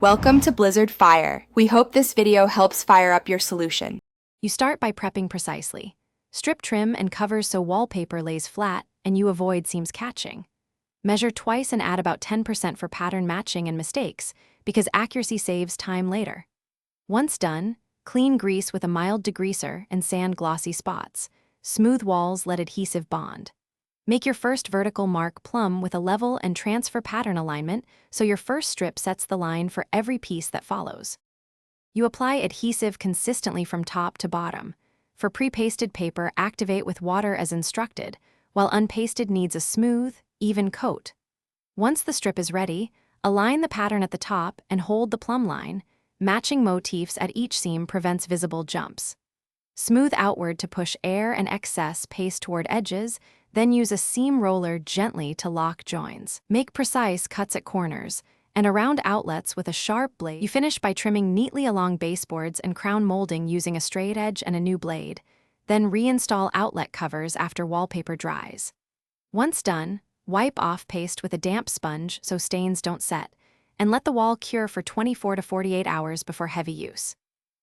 Welcome to Blizzard Fire. We hope this video helps fire up your solution. You start by prepping precisely. Strip trim and covers so wallpaper lays flat and you avoid seams catching. Measure twice and add about 10% for pattern matching and mistakes, because accuracy saves time later. Once done, clean grease with a mild degreaser and sand glossy spots. Smooth walls let adhesive bond. Make your first vertical mark plumb with a level and transfer pattern alignment so your first strip sets the line for every piece that follows. You apply adhesive consistently from top to bottom. For pre-pasted paper, activate with water as instructed, while unpasted needs a smooth, even coat. Once the strip is ready, align the pattern at the top and hold the plumb line. Matching motifs at each seam prevents visible jumps. Smooth outward to push air and excess paste toward edges, then use a seam roller gently to lock joins. Make precise cuts at corners and around outlets with a sharp blade. You finish by trimming neatly along baseboards and crown molding using a straight edge and a new blade. Then reinstall outlet covers after wallpaper dries. Once done, wipe off paste with a damp sponge so stains don't set, and let the wall cure for 24 to 48 hours before heavy use.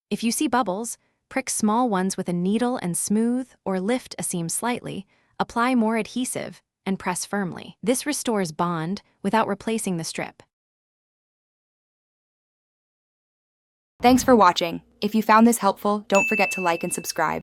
If you see bubbles, prick small ones with a needle and smooth or lift a seam slightly, apply more adhesive, and press firmly. This restores bond without replacing the strip. Thanks for watching. If you found this helpful, don't forget to like and subscribe.